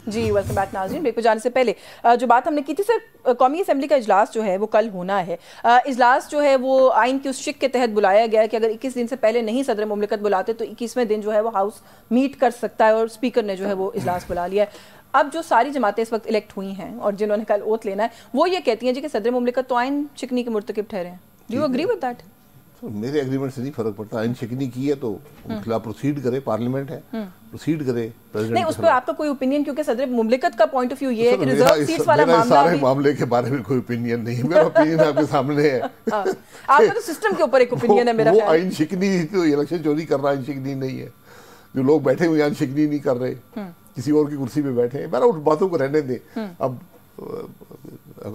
जी welcome back नाज़रीन। Break पे जाने से पहले जो बात हमने की थी सर, कौमी असम्बली का इजलास जो है वो कल होना है। इजलास जो है वो आइन की उस शिक के तहत बुलाया गया है कि अगर 21 दिन से पहले नहीं सदर मुमलिकत बुलाते तो 21वें दिन जो है वो हाउस मीट कर सकता है और स्पीकर ने जो है वो इजलास बुला लिया है। अब जो सारी जमातें इस वक्त इलेक्ट हुई हैं और जिन्होंने कल ओथ लेना है वो ये कहती हैं जी कि सदर मुमलिकत तो आइन शिकनी के मुर्तकिब ठहरे हैं। Do you agree with that? मेरे एग्रीमेंट से नहीं फर्क पड़ता। आइन शिकनी की है तो उनके खिलाफ प्रोसीड करे, पार्लियामेंट है, प्रोसीड करे प्रेसिडेंट। नहीं, उस पर आपका कोई ओपिनियन? क्योंकि सदर मुमलिकत का पॉइंट ऑफ व्यू ये है कि रिजर्व सीट्स वाला मामला, सारे मामले के बारे में कोई ओपिनियन नहीं है। मेरा ओपिनियन आपके सामने है। आपका तो सिस्टम के ऊपर एक ओपिनियन है मेरा। वो आइन शिकनी तो इलेक्शन चोरी कर रहा, आइन शिकनी नहीं है। जो लोग बैठे हुए आइन शिकनी नहीं कर रहे, किसी और की कुर्सी पे बैठे हैं। उस बातों को रहने दे। अब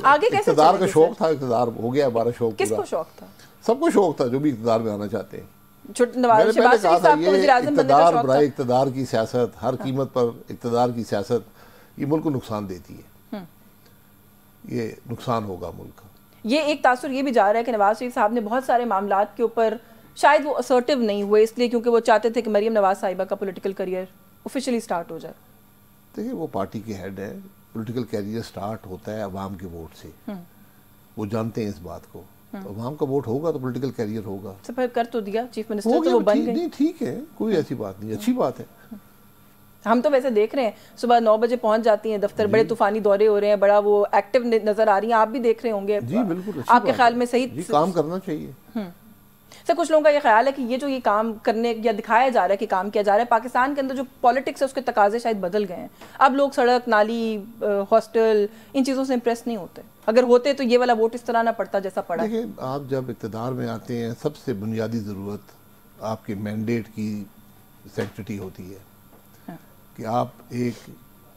आगे कैसे इक़्तिदार का शौक था, इक़्तिदार हो गया हमारा शौक। किसको शौक था? सबको शौक था जो भी इक़्तिदार में आना चाहते हैं। इक़्तिदार बराए इक़्तिदार की सियासत, हर कीमत पर इक़्तिदार की सियासत, ये मुल्क को नुकसान देती है। ये नुकसान होगा मुल्क का। ये एक तासुर ये भी जा रहा है कि नवाज शरीफ साहब ने बहुत सारे मामलात के ऊपर शायद वो असर्टिव नहीं हुए, इसलिए क्योंकि वो चाहते थे कि मरियम नवाज साहिबा का पॉलिटिकल करियर ऑफिशियली स्टार्ट हो जाए। देखिए, वो पार्टी के हेड है, पॉलिटिकल करियर स्टार्ट होता है अवाम के वोट से। वो जानते हैं इस बात को। तो अवाम का वोट होगा तो पॉलिटिकल करियर होगा। फिर कर तो दिया चीफ मिनिस्टर, तो वो बन गए। नहीं, ठीक है, कोई ऐसी बात नहीं, अच्छी बात है। हम तो वैसे देख रहे हैं सुबह 9 बजे पहुंच जाती हैं दफ्तर, बड़े तूफानी दौरे हो रहे हैं, बड़ा वो एक्टिव नजर आ रही हैं। आप भी देख रहे होंगे। जी बिल्कुल, आपके ख्याल में सही काम करना चाहिए। सर, कुछ लोगों का ये ख्याल है कि ये जो ये काम करने या दिखाया जा रहा है कि काम किया जा रहा है, पाकिस्तान के अंदर जो पॉलिटिक्स है उसके तकाजे शायद बदल गए हैं। अब लोग सड़क, नाली, हॉस्टल, इन चीज़ों से इम्प्रेस नहीं होते। अगर होते तो ये वाला वोट इस तरह ना पड़ता जैसा पड़ा। देखिए, आप जब इक़्तिदार में आते हैं, सबसे बुनियादी ज़रूरत आपके मैंडेट की सेंक्टिटी होती है। कि आप एक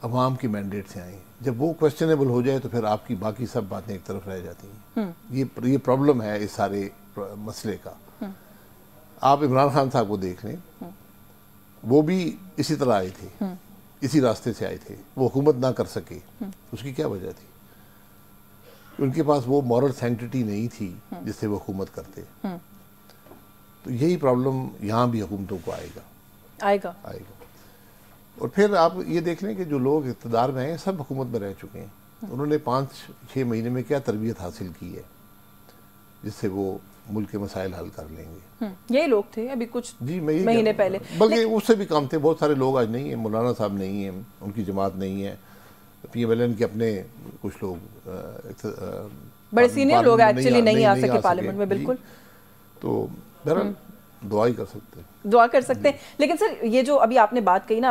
अवाम के मैंडेट से आए। जब वो क्वेश्चनेबल हो जाए तो फिर आपकी बाकी सब बातें एक तरफ रह जाती हैं। ये प्रॉब्लम है इस सारे मसले का। आप इमरान खान साहब को देख लें, वो भी इसी तरह आए थे, इसी रास्ते से आए थे। वो हुकूमत ना कर सके, उसकी क्या वजह थी? उनके पास वो मॉरल सैंक्टिटी नहीं थी जिससे वो हुकूमत करते। तो यही प्रॉब्लम यहाँ भी हुकूमतों को आएगा। और फिर आप ये देख लें कि जो लोग इक़्तिदार में आए सब हुकूमत में रह चुके हैं। उन्होंने 5-6 महीने में क्या तरबियत हासिल की है जिससे वो मुल्क के मसाइल हल कर लेंगे। यही लोग थे अभी कुछ महीने पहले, बल्कि उससे भी कम थे। बहुत सारे लोग आज नहीं है। मौलाना साहब नहीं है, उनकी जमात नहीं है। PMLN के अपने कुछ लोग बड़े सीनियर लोग एक्चुअली नहीं आ सके पार्लियामेंट में। बिल्कुल, तो बहरहाल दुआ ही कर सकते हैं, दुआ कर सकते हैं। लेकिन सर, ये जो अभी आपने बात कही ना,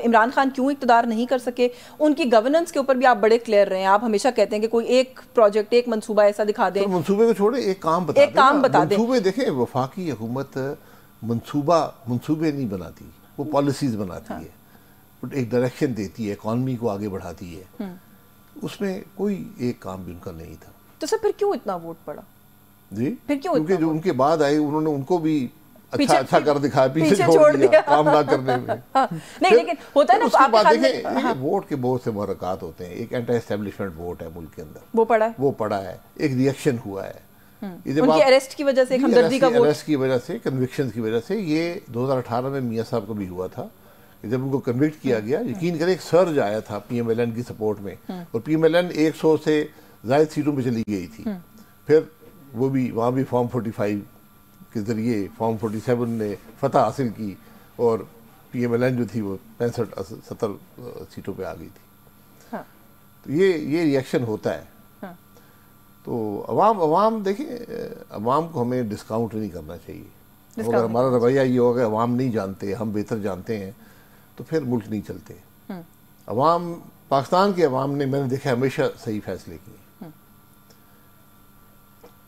इमरान खान क्यों इक़्तिदार नहीं कर सके, उनकी गवर्नेंस के ऊपर भी आप बड़े क्लियर रहे हैं। आप हमेशा कहते हैं कि कोई एक प्रोजेक्ट, एक मंसूबा ऐसा दिखा दें। तो मंसूबे को छोड़े, एक काम बता दें। मंसूबे देखें, वफाकी हुकूमत मंसूबे नहीं बनाती, वो पॉलिसीज बनाती है, एक डायरेक्शन देती है, इकॉनमी को आगे बढ़ाती है। उसमें कोई एक काम भी उनका नहीं था। तो सर फिर क्यों इतना वोट पड़ा? जी, फिर क्यों? क्योंकि जो उनके बाद आए उन्होंने उनको भी अच्छा कर दिखाया, पीछे छोड़ दिया काम ना करने में। नहीं, लेकिन होता है ना, उसके बाद देखें, वोट के बहुत से मुहर्रकात होते हैं। एक एंटी एस्टेब्लिशमेंट वोट है मुल्क के अंदर, वो पड़ा है। एक रिएक्शन हुआ है उनकी अरेस्ट की वजह से, हमदर्दी का वोट, अरेस्ट की वजह से, कन्विक्शन की वजह से। ये 2018 में मियां साहब को भी हुआ था कि जब उनको कन्विक्ट किया गया, यकीन करें एक सर्ज आया था PMLN की सपोर्ट में, और PMLN 100 से ज़ायद सीटों पर चली गई थी। फिर वो भी वहाँ भी फॉर्म 45 के ज़रिए फॉर्म 47 ने फतह हासिल की और PMLN जो थी वो 65-70 सीटों पे आ गई थी। तो ये रिएक्शन होता है। तो अवाम देखिए, अवाम को हमें डिस्काउंट नहीं करना चाहिए। अगर हमारा रवैया ये होगा अवाम नहीं जानते, हम बेहतर जानते हैं, तो फिर मुल्क नहीं चलते। अवाम, पाकिस्तान के अवाम ने, मैंने देखा, हमेशा सही फैसले किए।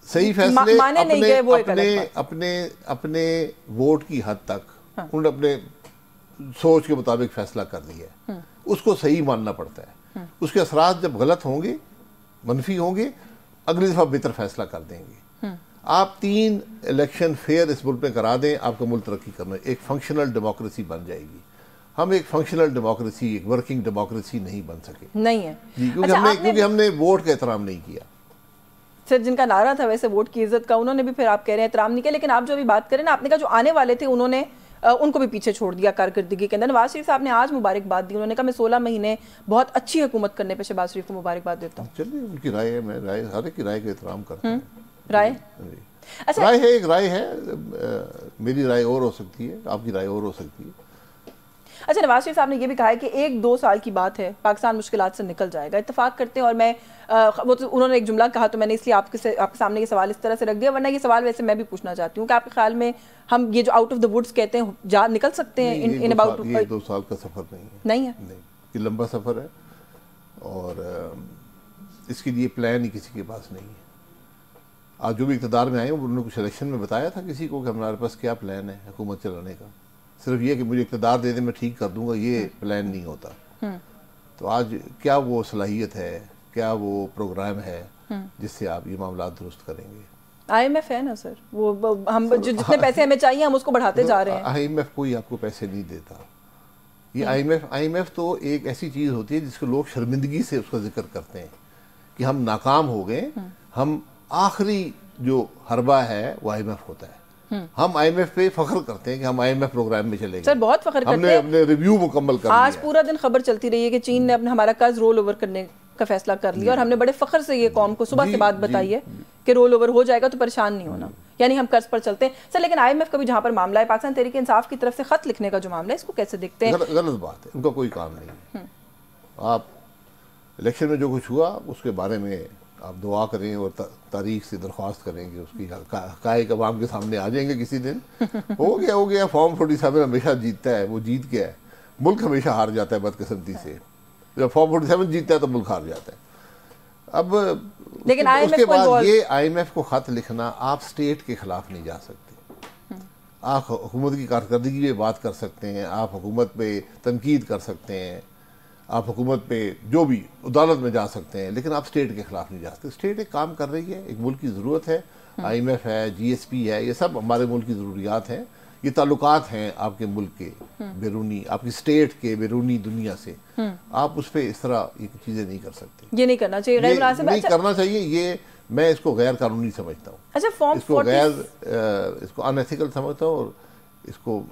सही फैसले अपने वोट की हद तक उन्होंने अपने सोच के मुताबिक फैसला कर दिया है। उसको सही मानना पड़ता है। उसके असरात जब गलत होंगे, मनफी होंगे, अगली दफा बेहतर फैसला कर देंगे। आप 3 इलेक्शन फेयर इस मुल्क में करा दें, आपका मुल्क तरक्की करना, एक फंक्शनल डेमोक्रेसी बन जाएगी। हम एक फंक्शनल डेमोक्रेसी, एक वर्किंग डेमोक्रेसी नहीं बन सके, नहीं है, क्योंकि हमने वोट का एहतराम नहीं किया। सर, जिनका नारा था वैसे वोट की इज्जत का, उन्होंने भी फिर आप कह रहे हैं एहतराम नहीं किया। लेकिन आप जो अभी बात करें ना, आपने कहा जो आने वाले थे उन्होंने उनको भी पीछे छोड़ दिया कारकर्दगी के अंदर। नवाज शरीफ साहब ने आज मुबारकबाद दी, उन्होंने कहा मैं 16 महीने बहुत अच्छी हुकूमत करने पे शहबाज शरीफ को मुबारकबाद देता हूँ। चलिए, उनकी राय है, मैं राय हर एक की राय का एहतराम करता हूँ। राय अच्छा, राय है, एक राय है, मेरी राय और हो सकती है, आपकी राय और हो सकती है। अच्छा, नवाज शरीफ साहब ने यह भी कहा है कि 1-2 साल की बात है, पाकिस्तान मुश्किलात से निकल जाएगा, इत्तेफाक करते हैं। और मैं वो तो उन्होंने एक जुमला कहा तो मैंने इसलिए आपके सामने ये सवाल इस तरह से रख दिया, वरना ये सवाल वैसे मैं भी पूछना चाहती हूँ कि आपके ख्याल में हम ये जो आउट ऑफ द वुड्स कहते हैं जा निकल सकते हैं इन अबाउट 2 साल का सफर नहीं है, ये लंबा सफर है और इसके लिए प्लान ही किसी के पास नहीं है। आज जो भी इक़्तिदार में आए उन्होंने कुछ इलेक्शन में बताया था किसी को कि हमारे पास क्या प्लान है हुकूमत चलाने का, सिर्फ ये कि मुझे इक़्तिदार दे दे मैं ठीक कर दूंगा, ये प्लान नहीं होता। तो आज क्या वो सलाहियत है, क्या वो प्रोग्राम है जिससे आप ये मामला दुरुस्त करेंगे? IMF है ना सर, वो हम जो जितने पैसे हमें चाहिए हम उसको बढ़ाते जा रहे हैं। IMF कोई आपको पैसे नहीं देता। ये IMF तो एक ऐसी चीज़ होती है जिसको लोग शर्मिंदगी से उसका जिक्र करते हैं कि हम नाकाम हो गए, हम आखिरी जो हरबा है वो IMF होता है। हम IMF पे फख्र करते हैं कि हम IMF प्रोग्राम में चले गए। सर बहुत फख्र करते हैं। हमने रिव्यू मुकम्मल कर लिया। आज पूरा दिन खबर चलती रही है कि चीन ने अपने हमारा कर्ज रोल ओवर करने का फैसला कर लिया और हमने बड़े फख्र से ये कौम को सुबह से बात बताई है कि रोल ओवर हो जाएगा तो परेशान नहीं होना, यानी हम कर्ज पर चलते हैं। सर लेकिन IMF का भी जहाँ पर मामला है, पाकिस्तान तहरीक इंसाफ की तरफ से खत लिखने का जो मामला है, इसको कैसे देखते हैं? गलत बात है, उनका कोई काम नहीं है। आप इलेक्शन में जो कुछ हुआ उसके बारे में आप दुआ करें और तारीख से दरख्वास्त करेंगे, उसकी हक़ाइक़ अवाम के सामने आ जाएंगे किसी दिन। हो गया फॉर्म 47 हमेशा जीतता है, वो जीत गया है। मुल्क हमेशा हार जाता है बदकिस्मती से, जब फॉर्म 47 जीतता है तो मुल्क हार जाता है। अब लेकिन उसके बाद ये IMF को खत लिखना, आप स्टेट के खिलाफ नहीं जा सकते। आप हुकूमत की कारकर्दगी पे बात कर सकते हैं, आप हुकूमत पे तनकीद कर सकते हैं, आप हुकूमत पे जो भी अदालत में जा सकते हैं, लेकिन आप स्टेट के खिलाफ नहीं जा सकते। स्टेट एक काम कर रही है, एक मुल्क की ज़रूरत है, IMF है, GSP है, ये सब हमारे मुल्क की ज़रूरियात हैं, ये ताल्लुकात हैं आपके मुल्क के बैरूनी, आपकी स्टेट के बैरूनी दुनिया से। आप उस पर इस तरह ये चीज़ें नहीं कर सकते, ये नहीं करना चाहिए, नहीं करना चाहिए। ये मैं इसको गैर कानूनी समझता हूँ। अच्छा, फॉर्म इसको अनएथिकल समझता हूँ और इसको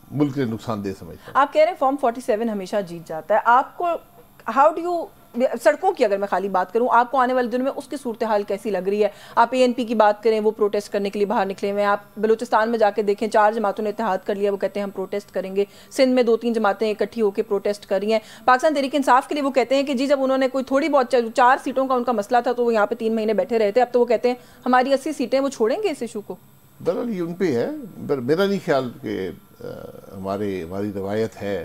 मुल्क के नुकसानदेह समझता हूँ। आप कह रहे हैं फॉर्म 47 हमेशा जीत जाता है, आपको हाउ डू यू, सड़कों की अगर मैं खाली बात करूं, आपको आने वाले दिनों में उसकी सूरत हाल कैसी लग रही है? आप ANP की बात करें, वो प्रोटेस्ट करने के लिए बाहर निकले हुए हैं। आप बलूचिस्तान में जाके देखें, 4 जमातों ने इत्तेहाद कर लिया, वो कहते हैं हम प्रोटेस्ट करेंगे। सिंध में 2-3 जमातें इकट्ठी होकर प्रोटेस्ट कर रही हैं। पाकिस्तान तहरीक इंसाफ के लिए वो कहते हैं कि जी जब उन्होंने कोई थोड़ी बहुत 4 सीटों का उनका मसला था तो वो यहाँ पे 3 महीने बैठे रहे थे, अब तो वो कहते हैं हमारी 80 सीटें, वो छोड़ेंगे इस इशू को। दरअसल ये उन पे है, मेरा नहीं ख्याल कि हमारी रवायत है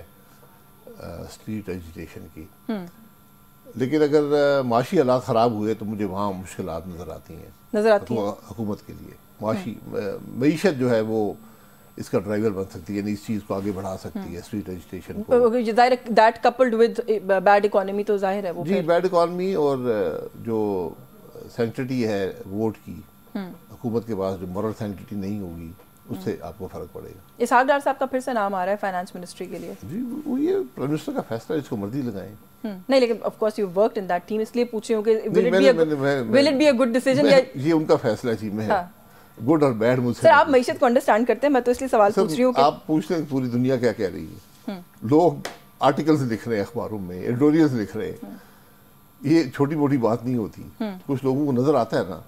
स्ट्रीट एजिटेशन की, लेकिन अगर माशी हालात ख़राब हुए तो मुझे वहाँ मुश्किलात नज़र आती हैं हुकूमत के लिए। माशी मईशत जो है वो इसका ड्राइवर बन सकती है, यानी इस चीज़ को आगे बढ़ा सकती है स्ट्रीट एजिटेशन को। That coupled with bad economy, तो जाहिर है वो जी बैड इकोनॉमी और जो सेंसिटिविटी है वोट की, हुकूमत के पास जो मॉरल सेंसिटिविटी नहीं होगी उससे आपको फर्क पड़ेगा। इसहाक डार साहब का फिर से नाम आ रहा है फाइनेंस मिनिस्ट्री के लिए। जी वो ये प्राइम मिनिस्टर का फैसला, इसको मर्जी लगाएं। नहीं लेकिन of course you worked in that team, इसलिए पूछे हूं कि will it be a good decision या ये उनका फैसला जी में है, गुड और बैड मुझसे। सर आप मईशत को अंडरस्टैंड करते हैं, मैं तो इसलिए सवाल पूछ रही हूं कि आप पूछते हैं पूरी दुनिया क्या कह रही है। लोग आर्टिकल्स लिख रहे हैं, अखबारों में एडिटोरियल्स लिख रहे हैं, ये छोटी मोटी बात नहीं होती। कुछ लोगों को नजर आता है ना,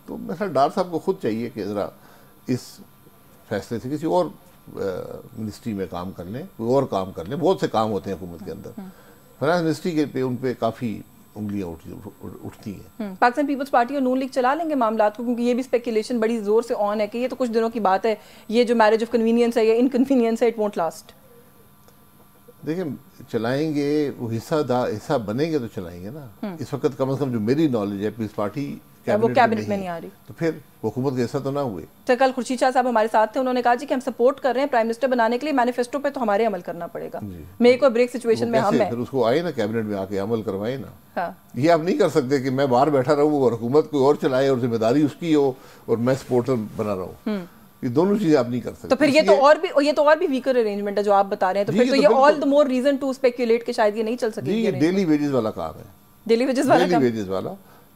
तो मेरा डार साहब को खुद चाहिए कि जरा इस फैसले से किसी और मिनिस्ट्री में काम कर लें, कोई और काम कर लें। बहुत से काम होते हैं हुकूमत के अंदर, फाइनेंस मिनिस्ट्री के पे उन पे काफ़ी उंगलियां उठती हैं। पाकिस्तान पीपल्स पार्टी और नून लीग चला लेंगे मामलात को, क्योंकि ये भी स्पेकुलेशन बड़ी जोर से ऑन है कि ये तो कुछ दिनों की बात है, ये जो मैरिज ऑफ कन्वीनियंस है या इनकन्वीनियंस है, इट वोंट लास्ट। देखिए चलाएंगे, वो हिस्सा बनेंगे तो चलाएंगे ना। इस वक्त कम से कम जो मेरी नॉलेज है पीपल्स पार्टी वो कैबिनेट में नहीं आ रही, तो फिर हुकूमत के ऐसा तो ना हुए। तो कल खुर्शीद शाह साहब हमारे साथ थे, उन्होंने कहा जी कि हम सपोर्ट कर रहे हैं प्राइम मिनिस्टर बनाने के लिए, मैनिफेस्टो पे तो हमारे अमल करना पड़ेगा। मेक और ब्रेक सिचुएशन में हम हैं, फिर उसको आए ना कैबिनेट में आके अमल करवाए ना। हाँ। ये आप नहीं कर सकते कि मैं बाहर बैठा रहूं और हुकूमत कोई और चलाए और जिम्मेदारी उसकी हो और मैं सपोर्टर बना रहा हूँ। ये दोनों चीजें आप नहीं कर सकते। तो फिर ये तो और भी वीकर अरेंजमेंट है जो आप बता रहे हैं, तो फिर तो ये all the more reason to speculate कि शायद ये नहीं चल सकेगी। ये डेली वेजेस वाला काम है, डेली वेजेस वाला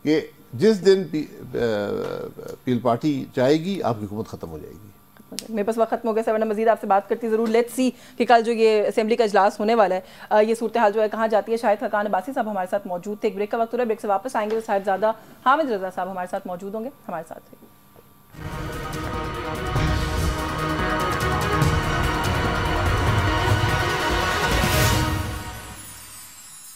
कि जिस दिन पीपल पार्टी चाहेगी आपकी हुकूमत खत्म हो जाएगी। मेरे पास वक्त खत्म हो गया सर, वरना मजीद आपसे बात करती ज़रूर। लेट्स सी कि कल जो ये असेंबली का इजलास होने वाला है ये सूरत हाल जो है कहाँ जाती है। शाहिद खाकान अब्बासी साहब हमारे साथ मौजूद थे। एक ब्रेक का वक्त हो रहा है, ब्रेक से वापस आएंगे तो साहिबजादा हामिद रजा साहब हमारे साथ मौजूद होंगे, हमारे साथ थे।